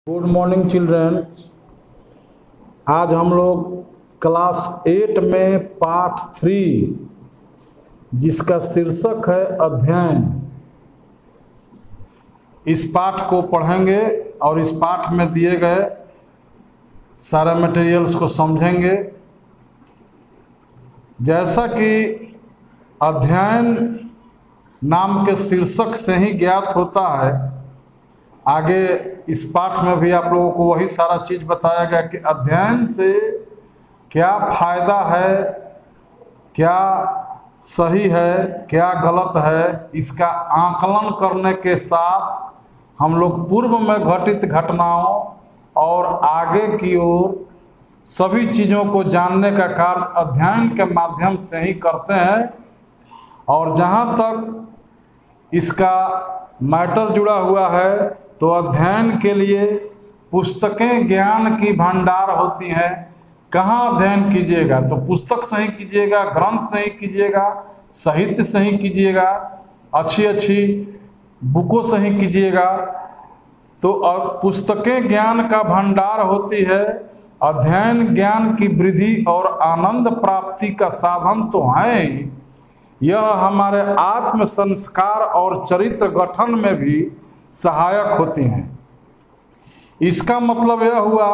Good morning children. आज हम लोग क्लास 8 में पाठ 3 जिसका शीर्षक है अध्ययन, इस पाठ को पढ़ेंगे और इस पाठ में दिए गए सारे मटेरियल्स को समझेंगे। जैसा कि अध्ययन नाम के शीर्षक से ही ज्ञात होता है, आगे इस पाठ में भी आप लोगों को वही सारा चीज़ बताया गया कि अध्ययन से क्या फ़ायदा है, क्या सही है, क्या गलत है, इसका आकलन करने के साथ हम लोग पूर्व में घटित घटनाओं और आगे की ओर सभी चीज़ों को जानने का कार्य अध्ययन के माध्यम से ही करते हैं। और जहाँ तक इसका मैटर जुड़ा हुआ है तो अध्ययन के लिए पुस्तकें ज्ञान की भंडार होती हैं। कहाँ अध्ययन कीजिएगा तो पुस्तक से ही कीजिएगा, ग्रंथ से ही कीजिएगा, साहित्य से ही कीजिएगा, अच्छी अच्छी बुकों से ही कीजिएगा। तो पुस्तकें ज्ञान का भंडार होती है। अध्ययन ज्ञान की वृद्धि और आनंद प्राप्ति का साधन तो है। यह हमारे आत्म संस्कार और चरित्र गठन में भी सहायक होती हैं। इसका मतलब यह हुआ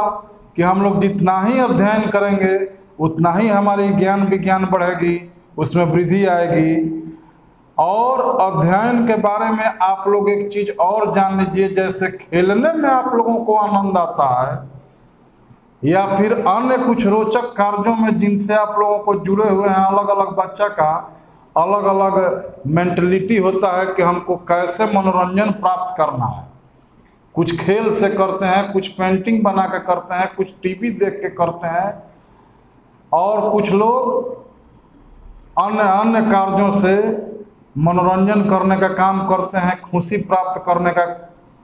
कि हम लोग जितना ही अध्ययन करेंगे उतना ही हमारी ज्ञान विज्ञान बढ़ेगी, उसमें वृद्धि आएगी। और अध्ययन के बारे में आप लोग एक चीज़ और जान लीजिए, जैसे खेलने में आप लोगों को आनंद आता है या फिर अन्य कुछ रोचक कार्यों में जिनसे आप लोगों को जुड़े हुए हैं, अलग अलग बच्चा का अलग अलग मेंटलिटी होता है कि हमको कैसे मनोरंजन प्राप्त करना है। कुछ खेल से करते हैं, कुछ पेंटिंग बना के करते हैं, कुछ टीवी देख के करते हैं, और कुछ लोग अन्य अन्य कार्यों से मनोरंजन करने का काम करते हैं, खुशी प्राप्त करने का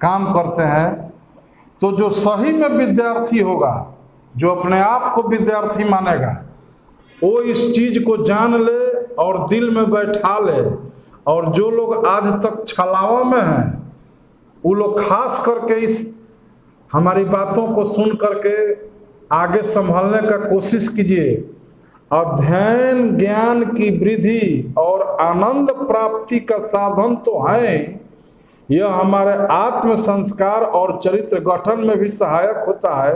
काम करते हैं। तो जो सही में विद्यार्थी होगा, जो अपने आप को विद्यार्थी मानेगा, वो इस चीज़ को जान ले और दिल में बैठा ले। और जो लोग आज तक छलावा में हैं वो लोग खास करके इस हमारी बातों को सुन करके आगे संभालने का कोशिश कीजिए। अध्ययन ज्ञान की वृद्धि और आनंद प्राप्ति का साधन तो है। यह हमारे आत्म संस्कार और चरित्र गठन में भी सहायक होता है।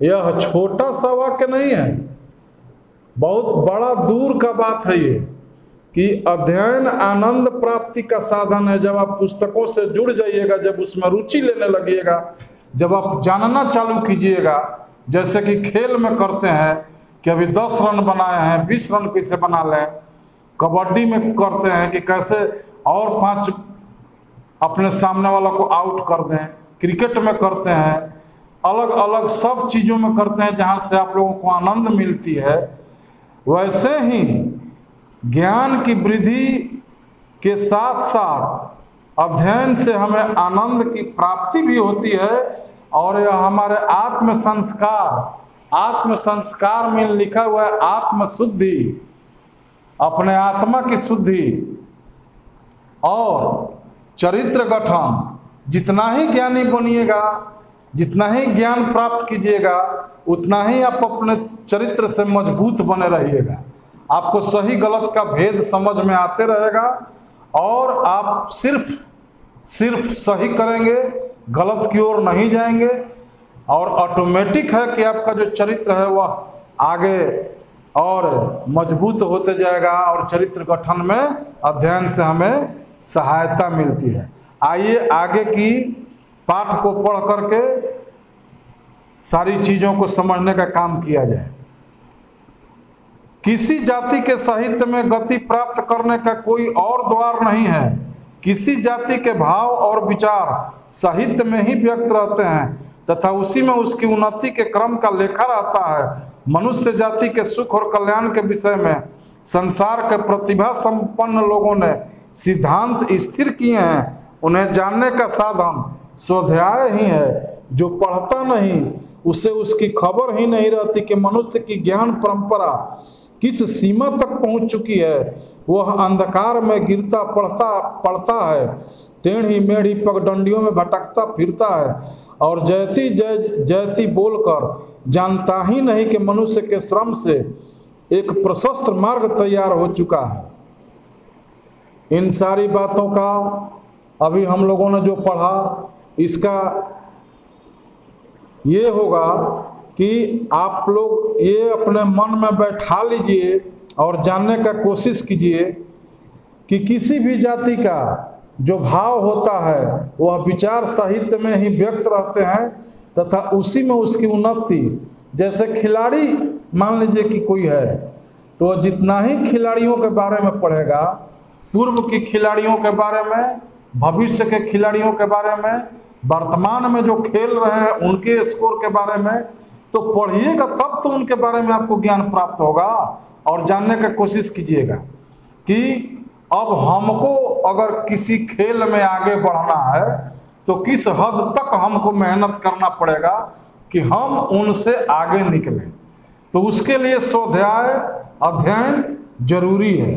यह छोटा सा वाक्य नहीं है, बहुत बड़ा दूर का बात है ये कि अध्ययन आनंद प्राप्ति का साधन है। जब आप पुस्तकों से जुड़ जाइएगा, जब उसमें रुचि लेने लगिएगा, जब आप जानना चालू कीजिएगा, जैसे कि खेल में करते हैं कि अभी 10 रन बनाए हैं, 20 रन कैसे बना लें। कबड्डी में करते हैं कि कैसे और 5 अपने सामने वाला को आउट कर दें। क्रिकेट में करते हैं, अलग अलग सब चीज़ों में करते हैं जहाँ से आप लोगों को आनंद मिलती है। वैसे ही ज्ञान की वृद्धि के साथ साथ अध्ययन से हमें आनंद की प्राप्ति भी होती है। और यह हमारे आत्म संस्कार में लिखा हुआ है आत्म शुद्धि, अपने आत्मा की शुद्धि और चरित्र गठन। जितना ही ज्ञानी बनिएगा, जितना ही ज्ञान प्राप्त कीजिएगा, उतना ही आप अपने चरित्र से मजबूत बने रहिएगा। आपको सही गलत का भेद समझ में आते रहेगा और आप सिर्फ सही करेंगे, गलत की ओर नहीं जाएंगे। और ऑटोमेटिक है कि आपका जो चरित्र है वह आगे और मजबूत होते जाएगा। और चरित्र गठन में अध्ययन से हमें सहायता मिलती है। आइए आगे की पाठ को पढ़ करके सारी चीज़ों को समझने का काम किया जाए। किसी जाति के साहित्य में गति प्राप्त करने का कोई और द्वार नहीं है। किसी जाति के भाव और विचार साहित्य में ही व्यक्त रहते हैं तथा उसी में उसकी उन्नति के क्रम का लेखा रहता है। मनुष्य जाति के सुख और कल्याण के विषय में संसार के प्रतिभा संपन्न लोगों ने सिद्धांत स्थिर किए हैं। उन्हें जानने का साधन स्वाध्याय ही है। जो पढ़ता नहीं उसे उसकी खबर ही नहीं रहती कि मनुष्य की ज्ञान परंपरा किस सीमा तक पहुंच चुकी है। वह अंधकार में गिरता पड़ता है टेढ़ी मेढ़ी पगडंडियों में भटकता फिरता है और जयती जय जयती बोलकर जानता ही नहीं कि मनुष्य के श्रम से एक प्रशस्त मार्ग तैयार हो चुका है। इन सारी बातों का अभी हम लोगों ने जो पढ़ा, इसका ये होगा कि आप लोग ये अपने मन में बैठा लीजिए और जानने का कोशिश कीजिए कि किसी भी जाति का जो भाव होता है वह विचार साहित्य में ही व्यक्त रहते हैं तथा उसी में उसकी उन्नति। जैसे खिलाड़ी मान लीजिए कि कोई है तो जितना ही खिलाड़ियों के बारे में पढ़ेगा, पूर्व के खिलाड़ियों के बारे में, भविष्य के खिलाड़ियों के बारे में, वर्तमान में जो खेल रहे हैं उनके स्कोर के बारे में, तो पढ़िएगा तब तो उनके बारे में आपको ज्ञान प्राप्त होगा। और जानने का कोशिश कीजिएगा कि अब हमको अगर किसी खेल में आगे बढ़ना है तो किस हद तक हमको मेहनत करना पड़ेगा कि हम उनसे आगे निकलें। तो उसके लिए स्वाध्याय अध्ययन जरूरी है।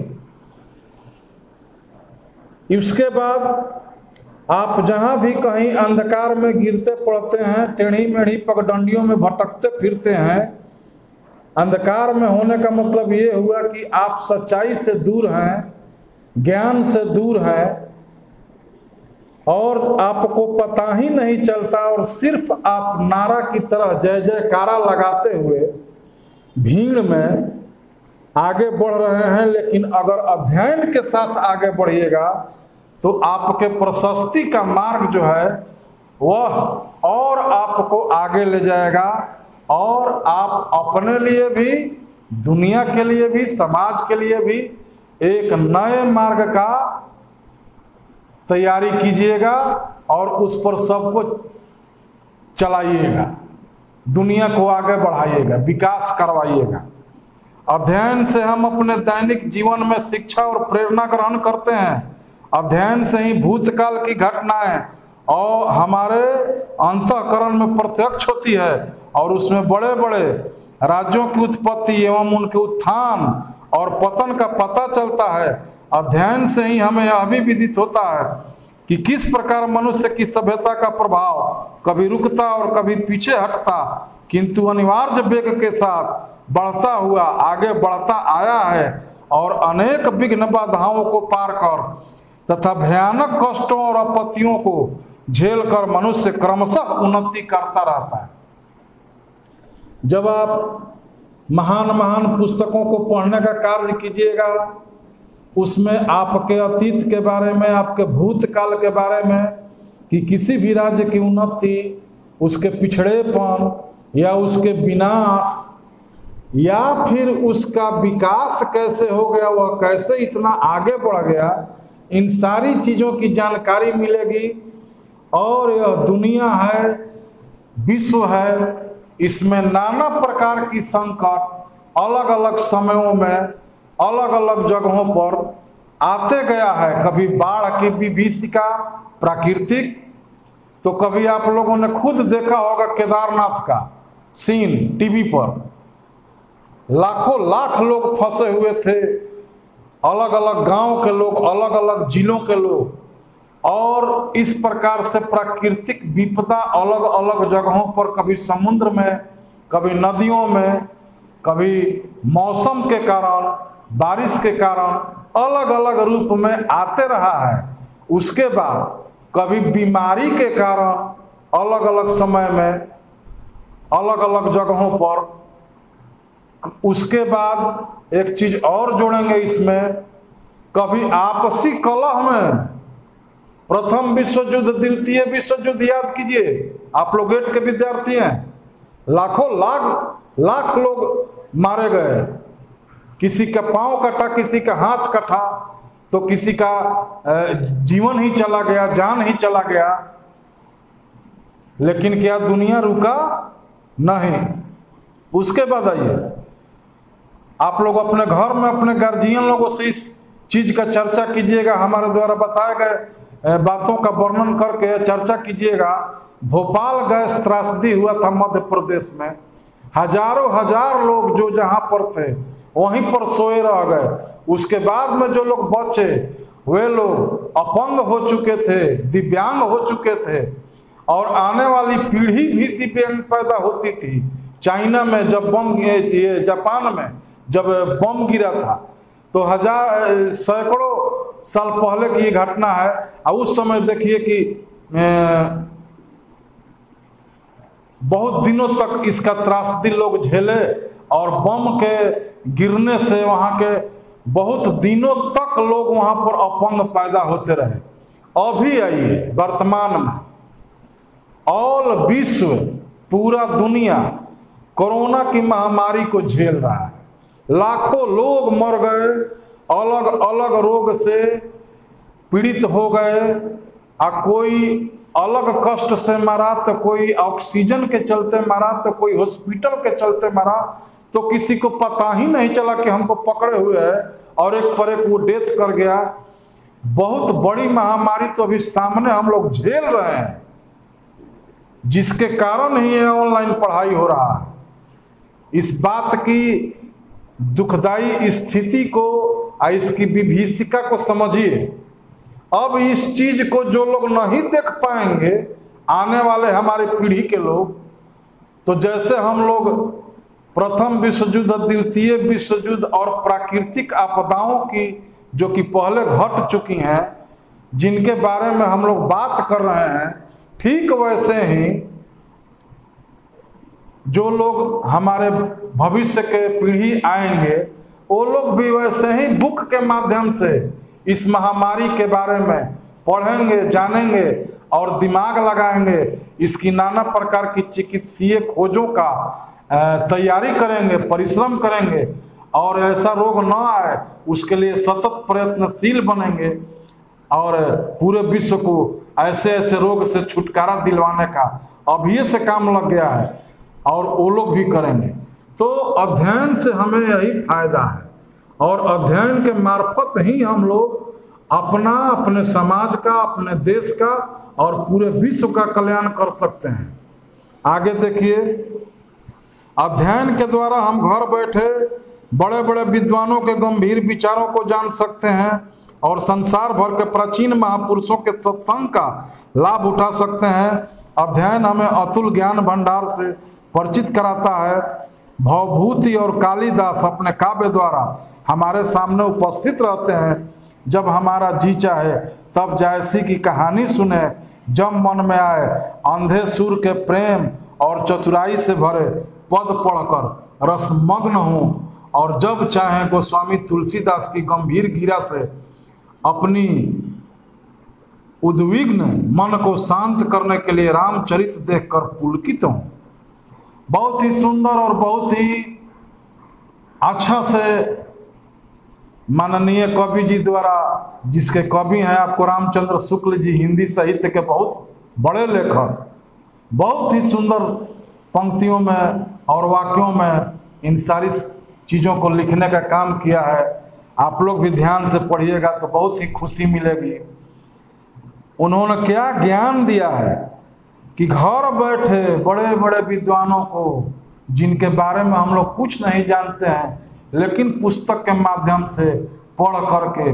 इसके बाद आप जहां भी कहीं अंधकार में गिरते पड़ते हैं, टेढ़ी मेढ़ी पगडंडियों में भटकते फिरते हैं, अंधकार में होने का मतलब ये हुआ कि आप सच्चाई से दूर हैं, ज्ञान से दूर है और आपको पता ही नहीं चलता और सिर्फ आप नारा की तरह जय जयकारा लगाते हुए भीड़ में आगे बढ़ रहे हैं। लेकिन अगर अध्ययन के साथ आगे बढ़िएगा तो आपके प्रशस्ति का मार्ग जो है वह और आपको आगे ले जाएगा और आप अपने लिए भी, दुनिया के लिए भी, समाज के लिए भी एक नए मार्ग का तैयारी कीजिएगा और उस पर सबको चलाइएगा, दुनिया को आगे बढ़ाइएगा, विकास करवाइएगा। अध्ययन से हम अपने दैनिक जीवन में शिक्षा और प्रेरणा ग्रहण करते हैं। अध्ययन से ही भूतकाल की घटनाएं और हमारे अंतःकरण में प्रत्यक्ष होती है और उसमें बड़े बड़े राज्यों की उत्पत्ति एवं उनके उत्थान और पतन का पता चलता है। अध्ययन से ही हमें यह भी विदित होता है कि किस प्रकार मनुष्य की सभ्यता का प्रभाव कभी रुकता और कभी पीछे हटता, किंतु अनिवार्य वेग के साथ बढ़ता हुआ आगे बढ़ता आया है और अनेक विघ्न बाधाओं को पार कर तथा भयानक कष्टों और आपत्तियों को झेलकर मनुष्य क्रमशः उन्नति करता रहता है। जब आप महान महान पुस्तकों को पढ़ने का कार्य कीजिएगा, उसमें आपके अतीत के बारे में, आपके भूतकाल के बारे में, कि किसी भी राज्य की उन्नति, उसके पिछड़ेपन या उसके विनाश या फिर उसका विकास कैसे हो गया, वह कैसे इतना आगे बढ़ गया, इन सारी चीज़ों की जानकारी मिलेगी। और यह दुनिया है, विश्व है, इसमें नाना प्रकार की संकट अलग अलग समयों में अलग अलग जगहों पर आते गया है। कभी बाढ़ की विभीषिका प्राकृतिक, तो कभी आप लोगों ने खुद देखा होगा केदारनाथ का सीन टीवी पर, लाखों लाख लोग फंसे हुए थे, अलग अलग गांव के लोग, अलग अलग जिलों के लोग। और इस प्रकार से प्राकृतिक विपदा अलग अलग जगहों पर, कभी समुद्र में, कभी नदियों में, कभी मौसम के कारण, बारिश के कारण अलग अलग रूप में आते रहा है। उसके बाद कभी बीमारी के कारण अलग अलग समय में अलग अलग जगहों पर। उसके बाद एक चीज और जोड़ेंगे इसमें, कभी आपसी कलह में, प्रथम विश्व युद्ध, द्वितीय विश्व युद्ध याद कीजिए, आप लोग गेट के विद्यार्थी हैं, लाखों लाख लोग मारे गए, किसी का पांव कटा, किसी का हाथ कटा, तो किसी का जीवन ही चला गया, जान ही चला गया। लेकिन क्या दुनिया रुका? नहीं। उसके बाद आइए, आप लोग अपने घर में अपने गार्जियन लोगों से इस चीज का चर्चा कीजिएगा, हमारे द्वारा बताए गए बातों का वर्णन करके चर्चा कीजिएगा। भोपाल गैस त्रासदी हुआ था मध्य प्रदेश में, हजारों हजार लोग जो जहां पर थे वहीं पर सोए रह गए। उसके बाद में जो लोग बचे वे लोग अपंग हो चुके थे, दिव्यांग हो चुके थे, और आने वाली पीढ़ी भी दिव्यांग पैदा होती थी। चाइना में जब जापान में जब बम गिरा था तो सैकड़ों साल पहले की ये घटना है। और उस समय देखिए कि बहुत दिनों तक इसका त्रासदी लोग झेले, और बम के गिरने से वहाँ के बहुत दिनों तक लोग वहाँ पर अपंग पैदा होते रहे। अभी आइए वर्तमान में ऑल विश्व, पूरा दुनिया कोरोना की महामारी को झेल रहा है। लाखों लोग मर गए, अलग अलग रोग से पीड़ित हो गए। कोई अलग कष्ट से मरा, तो कोई ऑक्सीजन के चलते मरा, तो कोई हॉस्पिटल के चलते मरा, तो किसी को पता ही नहीं चला कि हमको पकड़े हुए है, और एक पर एक वो डेथ कर गया। बहुत बड़ी महामारी तो अभी सामने हम लोग झेल रहे हैं, जिसके कारण ही ये ऑनलाइन पढ़ाई हो रहा है। इस बात की दुखदाई स्थिति को, इसकी विभीषिका को समझिए। अब इस चीज को जो लोग नहीं देख पाएंगे, आने वाले हमारे पीढ़ी के लोग, तो जैसे हम लोग प्रथम विश्व युद्ध, द्वितीय विश्व युद्ध और प्राकृतिक आपदाओं की जो कि पहले घट चुकी हैं, जिनके बारे में हम लोग बात कर रहे हैं, ठीक वैसे ही जो लोग हमारे भविष्य के पीढ़ी आएंगे, वो लोग भी वैसे ही बुक के माध्यम से इस महामारी के बारे में पढ़ेंगे, जानेंगे और दिमाग लगाएंगे। इसकी नाना प्रकार की चिकित्सीय खोजों का तैयारी करेंगे, परिश्रम करेंगे, और ऐसा रोग न आए उसके लिए सतत प्रयत्नशील बनेंगे, और पूरे विश्व को ऐसे ऐसे रोग से छुटकारा दिलवाने का अभी से काम लग गया है, और वो लोग भी करेंगे। तो अध्ययन से हमें यही फायदा है, और अध्ययन के मार्फत ही हम लोग अपना, अपने समाज का, अपने देश का और पूरे विश्व का कल्याण कर सकते हैं। आगे देखिए, अध्ययन के द्वारा हम घर बैठे बड़े बड़े विद्वानों के गंभीर विचारों को जान सकते हैं, और संसार भर के प्राचीन महापुरुषों के सत्संग का लाभ उठा सकते हैं। अध्ययन हमें अतुल ज्ञान भंडार से परिचित कराता है। भवभूति और कालिदास अपने काव्य द्वारा हमारे सामने उपस्थित रहते हैं। जब हमारा जी चाहे तब जायसी की कहानी सुने, जब मन में आए अंधे सुर के प्रेम और चतुराई से भरे पद पढ़कर रसमग्न हों, और जब चाहे गोस्वामी तुलसीदास की गंभीर गीरा से अपनी उद्विग्न मन को शांत करने के लिए रामचरित देखकर पुलकित हों। बहुत ही सुंदर और बहुत ही अच्छा से माननीय कवि जी द्वारा, जिसके कवि हैं आपको रामचंद्र शुक्ल जी, हिंदी साहित्य के बहुत बड़े लेखक, बहुत ही सुंदर पंक्तियों में और वाक्यों में इन सारी चीज़ों को लिखने का काम किया है। आप लोग भी ध्यान से पढ़िएगा तो बहुत ही खुशी मिलेगी। उन्होंने क्या ज्ञान दिया है कि घर बैठे बड़े बड़े विद्वानों को, जिनके बारे में हम लोग कुछ नहीं जानते हैं, लेकिन पुस्तक के माध्यम से पढ़ करके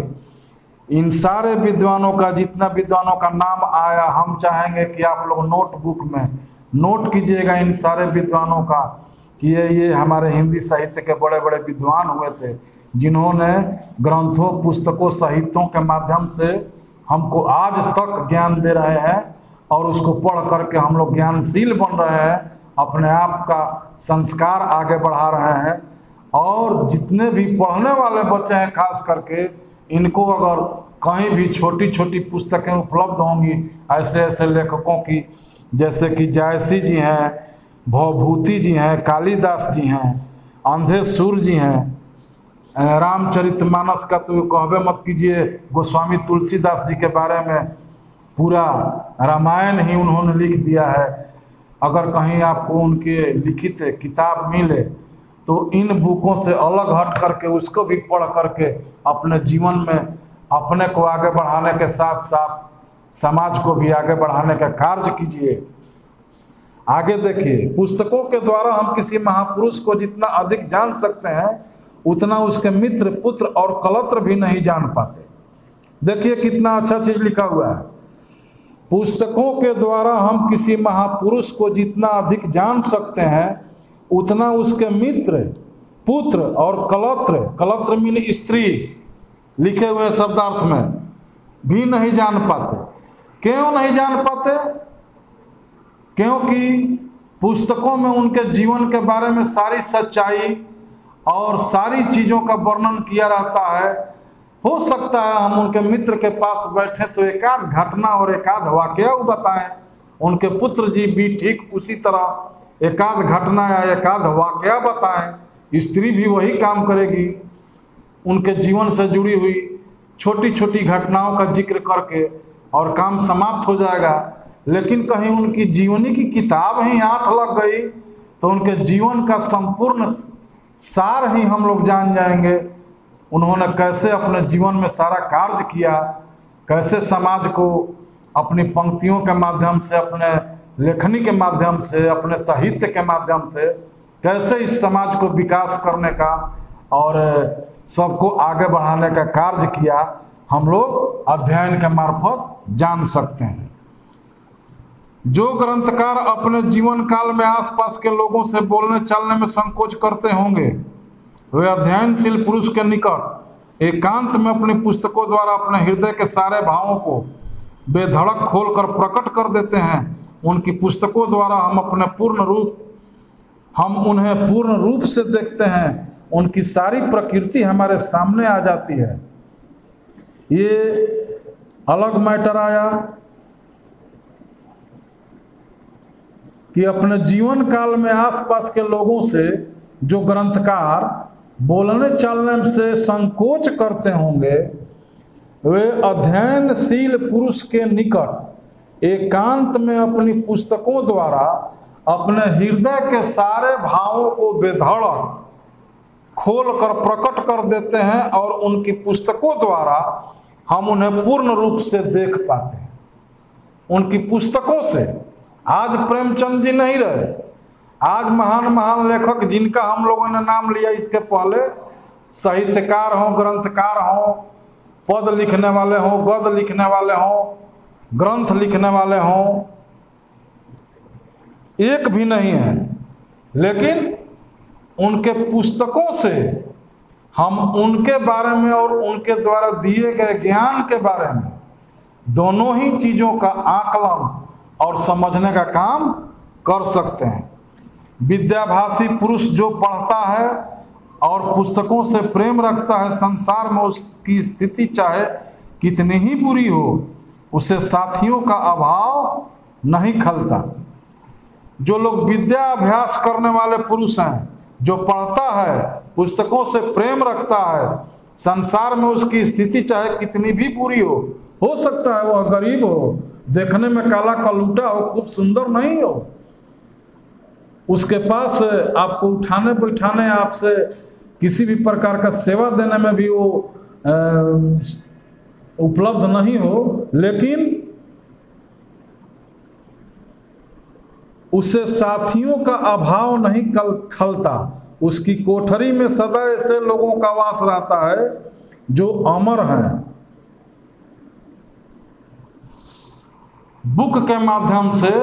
इन सारे विद्वानों का, जितना विद्वानों का नाम आया, हम चाहेंगे कि आप लोग नोटबुक में नोट कीजिएगा इन सारे विद्वानों का, कि ये हमारे हिंदी साहित्य के बड़े बड़े विद्वान हुए थे, जिन्होंने ग्रंथों, पुस्तकों, साहित्यों के माध्यम से हमको आज तक ज्ञान दे रहे हैं, और उसको पढ़ करके हम लोग ज्ञानशील बन रहे हैं, अपने आप का संस्कार आगे बढ़ा रहे हैं। और जितने भी पढ़ने वाले बच्चे हैं, खास करके इनको अगर कहीं भी छोटी छोटी पुस्तकें उपलब्ध होंगी ऐसे ऐसे लेखकों की, जैसे कि जायसी जी हैं, भवभूति जी हैं, कालिदास जी हैं, अंधे सुर जी हैं, रामचरितमानस का तो कहबे मत कीजिए, गोस्वामी तुलसीदास जी के बारे में पूरा रामायण ही उन्होंने लिख दिया है। अगर कहीं आपको उनके लिखित किताब मिले तो इन बुकों से अलग हट करके उसको भी पढ़ करके अपने जीवन में अपने को आगे बढ़ाने के साथ साथ समाज को भी आगे बढ़ाने का कार्य कीजिए। आगे देखिए, पुस्तकों के द्वारा हम किसी महापुरुष को जितना अधिक जान सकते हैं, उतना उसके मित्र, पुत्र और कलत्र भी नहीं जान पाते। देखिए कितना अच्छा चीज लिखा हुआ है। पुस्तकों के द्वारा हम किसी महापुरुष को जितना अधिक जान सकते हैं, उतना उसके मित्र, पुत्र और कलत्र, कलत्र मीन स्त्री लिखे हुए शब्दार्थ में, भी नहीं जान पाते। क्यों नहीं जान पाते? क्योंकि पुस्तकों में उनके जीवन के बारे में सारी सच्चाई और सारी चीज़ों का वर्णन किया रहता है। हो सकता है हम उनके मित्र के पास बैठे तो एकाध घटना और एकाध वाकया वो बताएं, उनके पुत्र जी भी ठीक उसी तरह एकाध घटना या एकाध वाकया बताएं। स्त्री भी वही काम करेगी, उनके जीवन से जुड़ी हुई छोटी छोटी घटनाओं का जिक्र करके और काम समाप्त हो जाएगा। लेकिन कहीं उनकी जीवनी की किताब ही हाथ लग गई तो उनके जीवन का संपूर्ण सार ही हम लोग जान जाएंगे। उन्होंने कैसे अपने जीवन में सारा कार्य किया, कैसे समाज को अपनी पंक्तियों के माध्यम से, अपने लेखनी के माध्यम से, अपने साहित्य के माध्यम से कैसे इस समाज को विकास करने का और सबको आगे बढ़ाने का कार्य किया, हम लोग अध्ययन के मार्फत जान सकते हैं। जो ग्रंथकार अपने जीवन काल में आसपास के लोगों से बोलने चालने में संकोच करते होंगे, वे अध्ययनशील पुरुष के निकट एकांत में अपनी पुस्तकों द्वारा अपने हृदय के सारे भावों को बेधड़क खोलकर प्रकट कर देते हैं। उनकी पुस्तकों द्वारा हम उन्हें पूर्ण रूप से देखते हैं। उनकी सारी प्रकृति हमारे सामने आ जाती है। ये अलग मैटर आया कि अपने जीवन काल में आसपास के लोगों से जो ग्रंथकार बोलने चालने से संकोच करते होंगे, वे अध्ययनशील पुरुष के निकट एकांत में अपनी पुस्तकों द्वारा अपने हृदय के सारे भावों को बेधड़क खोल कर प्रकट कर देते हैं और उनकी पुस्तकों द्वारा हम उन्हें पूर्ण रूप से देख पाते हैं। उनकी पुस्तकों से आज प्रेमचंद जी नहीं रहे, आज महान महान लेखक जिनका हम लोगों ने नाम लिया इसके पहले, साहित्यकार हों, ग्रंथकार हों, पद लिखने वाले हों, गद्य लिखने वाले हों, ग्रंथ लिखने वाले हों, एक भी नहीं है। लेकिन उनके पुस्तकों से हम उनके बारे में और उनके द्वारा दिए गए ज्ञान के बारे में दोनों ही चीज़ों का आकलन और समझने का काम कर सकते हैं। विद्याभासी पुरुष जो पढ़ता है और पुस्तकों से प्रेम रखता है, संसार में उसकी स्थिति चाहे कितनी ही बुरी हो, उसे साथियों का अभाव नहीं खलता। जो लोग विद्या अभ्यास करने वाले पुरुष हैं, जो पढ़ता है, पुस्तकों से प्रेम रखता है, संसार में उसकी स्थिति चाहे कितनी भी बुरी हो सकता है वह गरीब हो, देखने में काला कलूटा हो, खूब सुंदर नहीं हो, उसके पास आपको उठाने बैठाने, आपसे किसी भी प्रकार का सेवा देने में भी वो उपलब्ध नहीं हो, लेकिन उसे साथियों का अभाव नहीं खलता। उसकी कोठरी में सदा ऐसे लोगों का वास रहता है जो अमर हैं। बुक के माध्यम से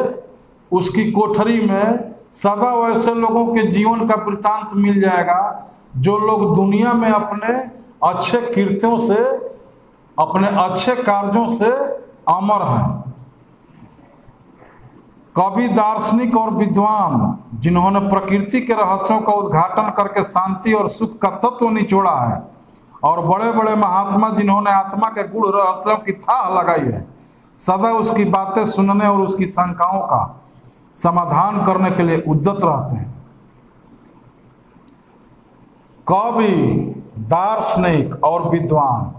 उसकी कोठरी में सदा वैसे लोगों के जीवन का वृतांत मिल जाएगा जो लोग दुनिया में अपने अच्छे कृत्यों से, अपने अच्छे कार्यों से अमर हैं। कवि, दार्शनिक और विद्वान जिन्होंने प्रकृति के रहस्यों का उद्घाटन करके शांति और सुख का तत्व निचोड़ा है, और बड़े बड़े महात्मा जिन्होंने आत्मा के गूढ़ रहस्यों की थाह लगाई है, सदा उसकी बातें सुनने और उसकी शंकाओं का समाधान करने के लिए उद्यत रहते हैं। कवि, दार्शनिक और विद्वान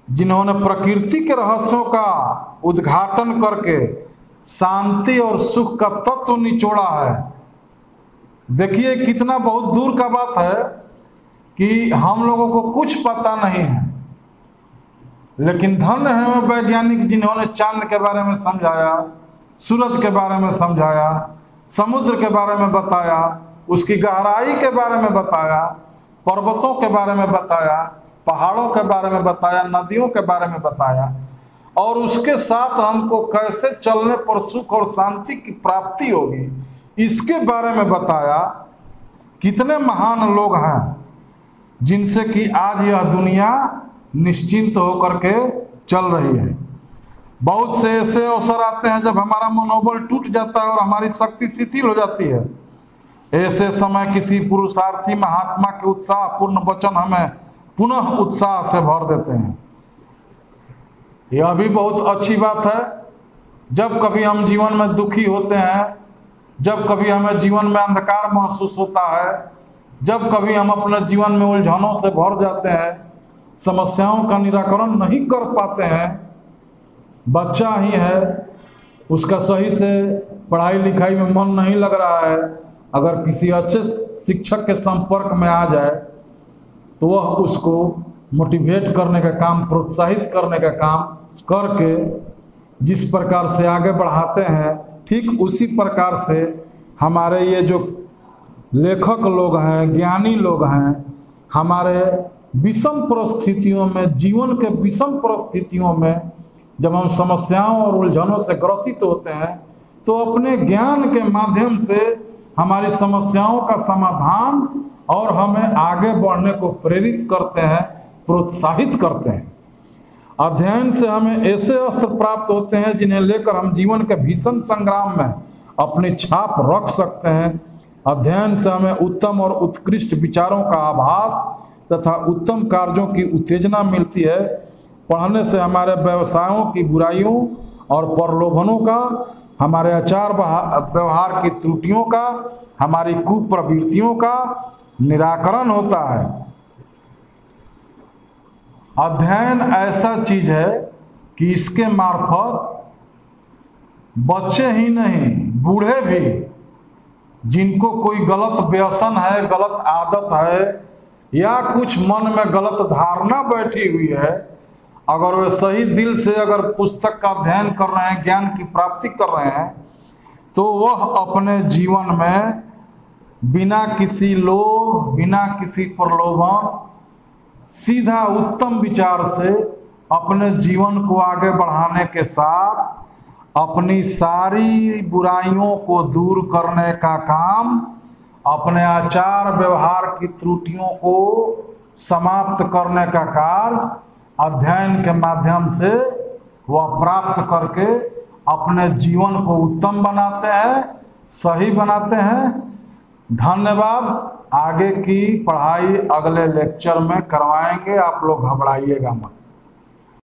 जिन्होंने प्रकृति के रहस्यों का उद्घाटन करके शांति और सुख का तत्व निचोड़ा है। देखिए कितना बहुत दूर का बात है कि हम लोगों को कुछ पता नहीं है, लेकिन धन्य है वो वैज्ञानिक जिन्होंने चांद के बारे में समझाया, सूरज के बारे में समझाया, समुद्र के बारे में बताया, उसकी गहराई के बारे में बताया, पर्वतों के बारे में बताया, पहाड़ों के बारे में बताया, नदियों के बारे में बताया, और उसके साथ हमको कैसे चलने पर सुख और शांति की प्राप्ति होगी इसके बारे में बताया। कितने महान लोग हैं जिनसे कि आज यह दुनिया निश्चिंत होकर के चल रही है। बहुत से ऐसे अवसर आते हैं जब हमारा मनोबल टूट जाता है और हमारी शक्ति शिथिल हो जाती है। ऐसे समय किसी पुरुषार्थी महात्मा के उत्साहपूर्ण वचन हमें पुनः उत्साह से भर देते हैं। यह भी बहुत अच्छी बात है। जब कभी हम जीवन में दुखी होते हैं, जब कभी हमें जीवन में अंधकार महसूस होता है, जब कभी हम अपने जीवन में उलझनों से भर जाते हैं, समस्याओं का निराकरण नहीं कर पाते हैं, बच्चा ही है, उसका सही से पढ़ाई लिखाई में मन नहीं लग रहा है, अगर किसी अच्छे शिक्षक के संपर्क में आ जाए तो वह उसको मोटिवेट करने का काम, प्रोत्साहित करने का काम करके जिस प्रकार से आगे बढ़ाते हैं, ठीक उसी प्रकार से हमारे ये जो लेखक लोग हैं, ज्ञानी लोग हैं, हमारे विषम परिस्थितियों में, जीवन के विषम परिस्थितियों में जब हम समस्याओं और उलझनों से ग्रसित होते हैं तो अपने ज्ञान के माध्यम से हमारी समस्याओं का समाधान और हमें आगे बढ़ने को प्रेरित करते हैं, प्रोत्साहित करते हैं। अध्ययन से हमें ऐसे अस्त्र प्राप्त होते हैं जिन्हें लेकर हम जीवन के भीषण संग्राम में अपनी छाप रख सकते हैं। अध्ययन से हमें उत्तम और उत्कृष्ट विचारों का आभास तथा उत्तम कार्यों की उत्तेजना मिलती है। पढ़ने से हमारे व्यवसायों की बुराइयों और प्रलोभनों का, हमारे आचार व्यवहार की त्रुटियों का, हमारी कुप्रवृत्तियों का निराकरण होता है। अध्ययन ऐसा चीज है कि इसके मार्फत बच्चे ही नहीं, बूढ़े भी, जिनको कोई गलत व्यसन है, गलत आदत है या कुछ मन में गलत धारणा बैठी हुई है, अगर वे सही दिल से अगर पुस्तक का अध्ययन कर रहे हैं, ज्ञान की प्राप्ति कर रहे हैं, तो वह अपने जीवन में बिना किसी लोभ, बिना किसी प्रलोभन, सीधा उत्तम विचार से अपने जीवन को आगे बढ़ाने के साथ अपनी सारी बुराइयों को दूर करने का काम, अपने आचार व्यवहार की त्रुटियों को समाप्त करने का कार्य अध्ययन के माध्यम से वह प्राप्त करके अपने जीवन को उत्तम बनाते हैं, सही बनाते हैं। धन्यवाद। आगे की पढ़ाई अगले लेक्चर में करवाएंगे, आप लोग घबराइएगा मत।